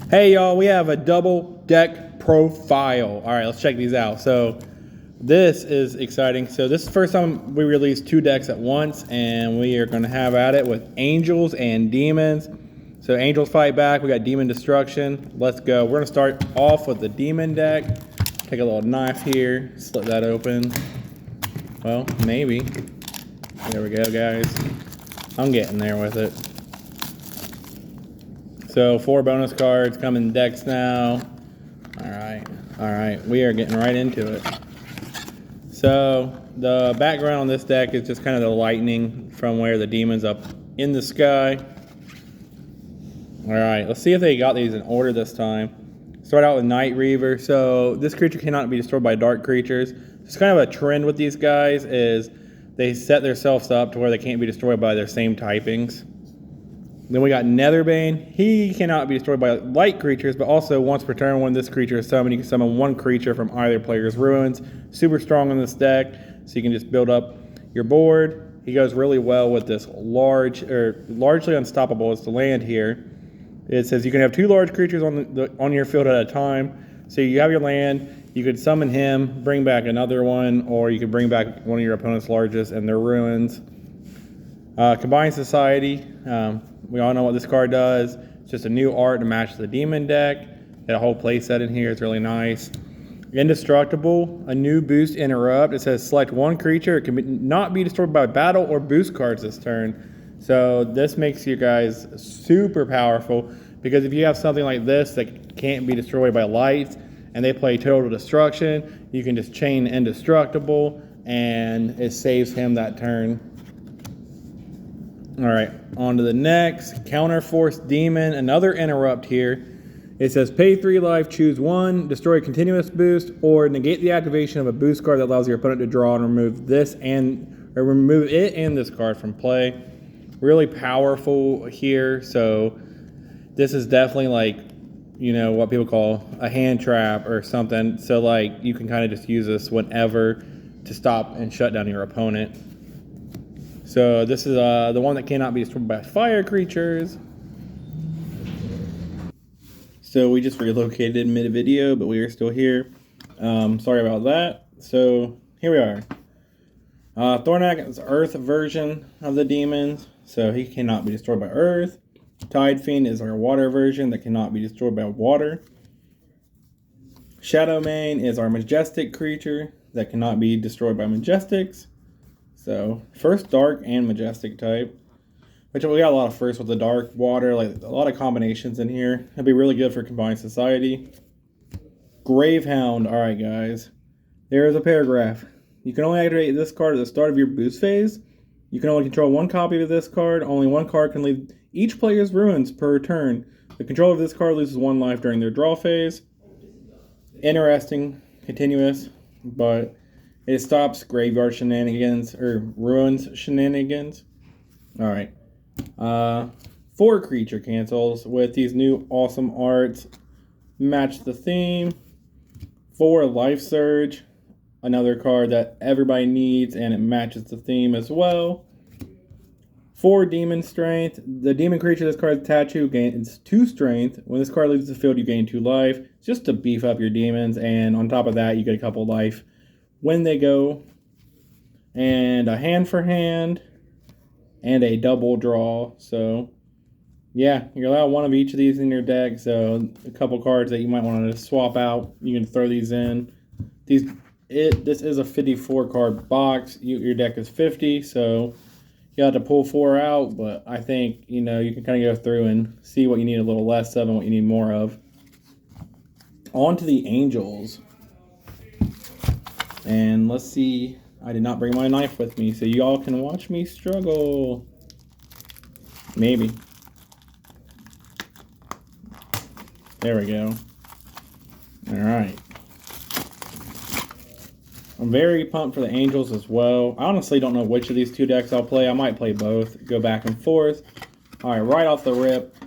Hey y'all, we have a double deck profile. All right, let's check these out. So this is exciting. So this is the first time we released two decks at once, and we are going to have at it with Angels and Demons. So Angels fight back. We got Demon Destruction. Let's go. We're going to start off with the Demon deck. Take a little knife here, slit that open. Well, maybe. There we go, guys. I'm getting there with it. So 4 bonus cards come in decks now. All right, we are getting right into it. So the background on this deck is just kind of the lightning from where the demon's up in the sky. All right, let's see if they got these in order this time. Start out with Night Reaver. So this creature cannot be destroyed by dark creatures. It's kind of a trend with these guys is they set themselves up to where they can't be destroyed by their same typings. Then we got Netherbane. He cannot be destroyed by light creatures, but also once per turn when this creature is summoned, you can summon one creature from either player's ruins. Super strong in this deck, so you can just build up your board. He goes really well with this largely unstoppable is the land here. It says you can have 2 large creatures on your field at a time. So you have your land, you could summon him, bring back another one, or you could bring back one of your opponent's largest and their ruins. Combined Society. We all know what this card does. It's just a new art to match the demon deck. Got a whole play set in here. It's really nice. Indestructible, a new boost interrupt. It says select one creature. It can not be destroyed by battle or boost cards this turn. So this makes you guys super powerful because if you have something like this that can't be destroyed by lights and they play total destruction, you can just chain indestructible and it saves him that turn. All right, on to the next. Counterforce Demon, another interrupt here. It says pay 3 life, choose one, destroy a continuous boost, or negate the activation of a boost card that allows your opponent to draw and remove remove it and this card from play. Really powerful here. So this is definitely like, you know, what people call a hand trap or something. So like you can kind of just use this whenever to stop and shut down your opponent. So this is the one that cannot be destroyed by fire creatures. So we just relocated mid-video, but we are still here. Sorry about that. So here we are. Thornak is Earth version of the demons, so he cannot be destroyed by Earth. Tide Fiend is our water version that cannot be destroyed by water. Shadowmane is our majestic creature that cannot be destroyed by majestics. So, first dark and majestic type, which we got a lot of first with the dark water, like a lot of combinations in here. It'd be really good for Combined Society. Gravehound, alright guys, there's a paragraph. You can only activate this card at the start of your boost phase. You can only control one copy of this card. Only one card can leave each player's ruins per turn. The controller of this card loses 1 life during their draw phase. Interesting, continuous, but it stops graveyard shenanigans or ruins shenanigans. All right. 4 creature cancels with these new awesome arts. Match the theme. 4 life surge. Another card that everybody needs and it matches the theme as well. 4 demon strength. The demon creature this card is attached to gains 2 strength. When this card leaves the field, you gain 2 life. It's just to beef up your demons, and on top of that, you get a couple life when they go, and a hand for hand, and a double draw. So, yeah, you're allowed one of each of these in your deck. So, a couple cards that you might want to swap out, you can throw these in. This is a 54 card box. Your deck is 50, so you have to pull 4 out. But I think you can kind of go through and see what you need a little less of and what you need more of. On to the Angels. And let's see, I did not bring my knife with me, so y'all can watch me struggle. Maybe. There we go. Alright. I'm very pumped for the Angels as well. I honestly don't know which of these 2 decks I'll play. I might play both, go back and forth. Alright, right off the rip,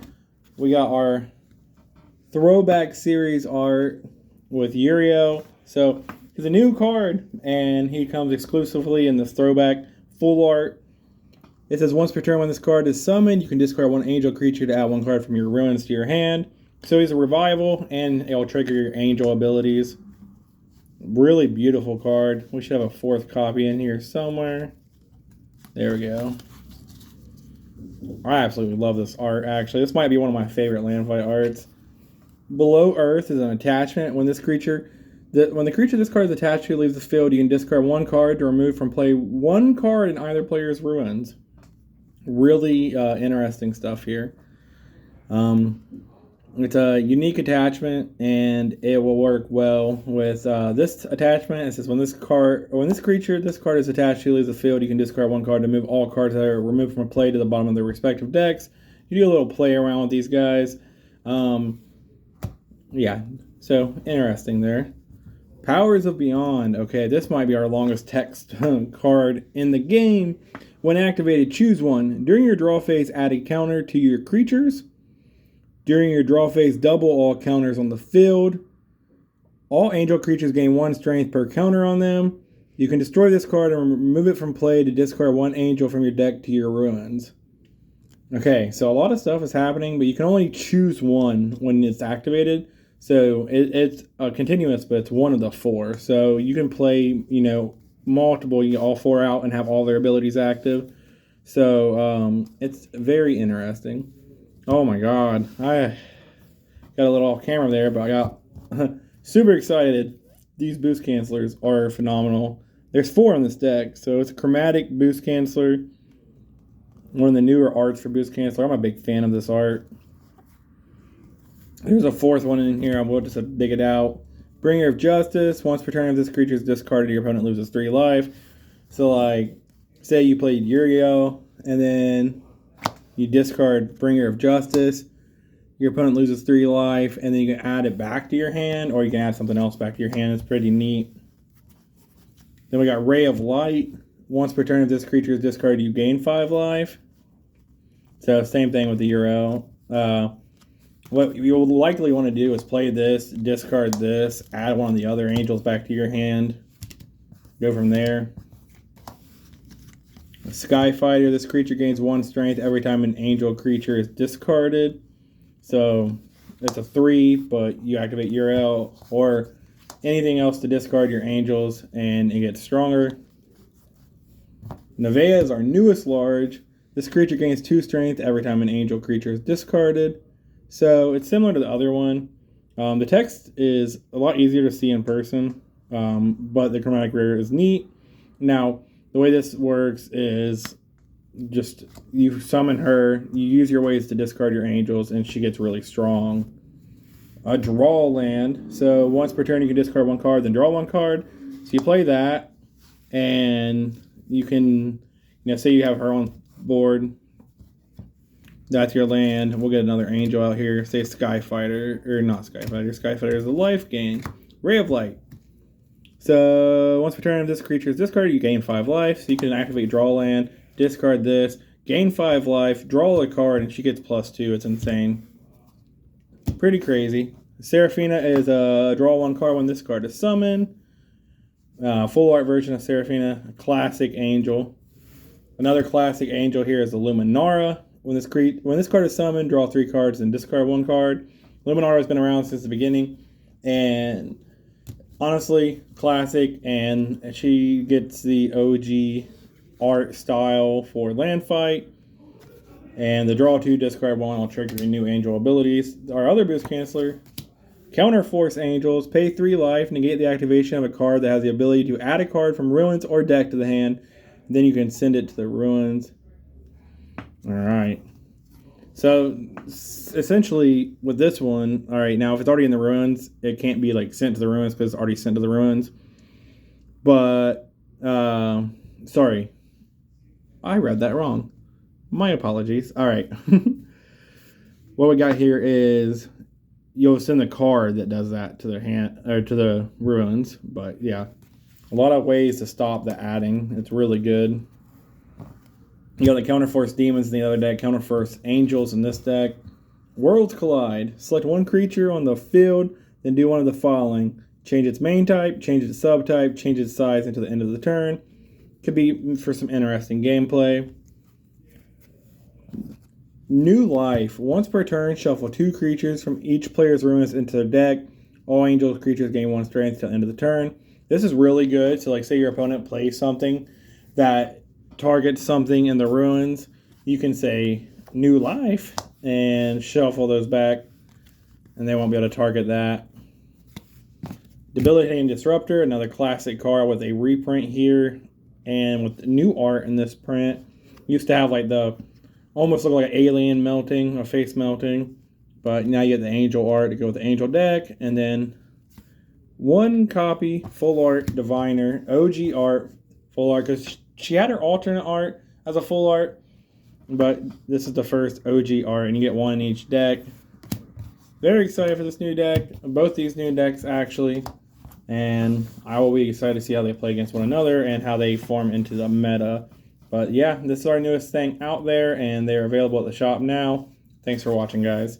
we got our Throwback Series art with Uriel. So, he's a new card, and he comes exclusively in this Throwback full art. It says once per turn when this card is summoned, you can discard 1 angel creature to add 1 card from your ruins to your hand. So he's a revival, and it'll trigger your angel abilities. Really beautiful card. We should have a 4th copy in here somewhere. There we go. I absolutely love this art, actually. This might be one of my favorite Landfight arts. Below Earth is an attachment. When the creature this card is attached to leaves the field, you can discard 1 card to remove from play 1 card in either player's ruins. Really interesting stuff here. It's a unique attachment, and it will work well with this attachment. It says when this card is attached to leaves the field, you can discard 1 card to move all cards that are removed from play to the bottom of their respective decks. You do a little play around with these guys. Yeah, so interesting there. Powers of Beyond. Okay, this might be our longest text card in the game. When activated, choose 1. During your draw phase, add a counter to your creatures. During your draw phase, double all counters on the field. All angel creatures gain 1 strength per counter on them. You can destroy this card and remove it from play to discard 1 angel from your deck to your ruins. Okay, so a lot of stuff is happening, but you can only choose 1 when it's activated. So it's continuous, but it's 1 of the 4. So you can play, multiple, all 4 out and have all their abilities active. So it's very interesting. Oh my god, I got a little off camera there, but I got super excited. These boost cancelers are phenomenal. There's 4 on this deck, so it's a chromatic boost canceler. One of the newer arts for boost canceler. I'm a big fan of this art. There's a 4th one in here. I will just dig it out. Bringer of Justice. Once per turn, if this creature is discarded, your opponent loses 3 life. So, like, say you played Uriel, and then you discard Bringer of Justice. Your opponent loses 3 life, and then you can add it back to your hand, or you can add something else back to your hand. It's pretty neat. Then we got Ray of Light. Once per turn, if this creature is discarded, you gain 5 life. So, same thing with the Uriel. What you'll likely want to do is play this, discard this, add one of the other angels back to your hand. Go from there. Skyfighter, this creature gains 1 strength every time an angel creature is discarded. So it's a 3, but you activate Uriel or anything else to discard your angels and it gets stronger. Nevea is our newest large. This creature gains 2 strength every time an angel creature is discarded. So it's similar to the other one. The text is a lot easier to see in person, but the chromatic rare is neat. Now, the way this works is just you summon her, you use your ways to discard your angels, and she gets really strong. A draw land. So once per turn, you can discard 1 card, then draw 1 card. So you play that, and you can, say you have her on board. That's your land. We'll get another angel out here. Say Skyfighter, or not Skyfighter. Skyfighter is a life gain. Ray of Light. So once per turn, if this creature is discarded, you gain 5 life. So you can activate draw land, discard this, gain 5 life, draw a card, and she gets +2. It's insane. Pretty crazy. Seraphina is a draw 1 card when this card is summoned. Full art version of Seraphina, a classic angel. Another classic angel here is the Luminara. When this card is summoned, draw 3 cards and discard 1 card. Luminara has been around since the beginning, and honestly, classic, and she gets the OG art style for land fight. And the draw 2, discard 1 will trigger your new angel abilities. Our other boost canceler, Counterforce Angels. Pay 3 life, negate the activation of a card that has the ability to add a card from ruins or deck to the hand. Then you can send it to the ruins. Alright. So, essentially, with this one, alright, now if it's already in the ruins, it can't be, sent to the ruins because it's already sent to the ruins. But, sorry. I read that wrong. My apologies. Alright. What we got here is you'll send the card that does that to their hand, or to the ruins. But, yeah. A lot of ways to stop the adding. It's really good. You got the Counterforce Demons in the other deck, Counterforce Angels in this deck. Worlds Collide. Select 1 creature on the field, then do one of the following. Change its main type, change its subtype, change its size until the end of the turn. Could be for some interesting gameplay. New Life. Once per turn, shuffle 2 creatures from each player's ruins into their deck. All Angels creatures gain 1 strength till the end of the turn. This is really good. So, like, say your opponent plays something that targets something in the ruins, you can say New Life and shuffle those back, and they won't be able to target that. Debilitating Disruptor, another classic card with a reprint here, and with new art in this print. Used to have like the almost look like an alien melting, a face melting, but now you get the angel art to go with the angel deck, and then 1 copy full art Diviner, OG art, full art, because she had her alternate art as a full art, but this is the first OG art, and you get 1 in each deck. Very excited for this new deck, both these new decks actually, and I will be excited to see how they play against one another and how they form into the meta. But yeah, this is our newest thing out there, and they're available at the shop now. Thanks for watching, guys.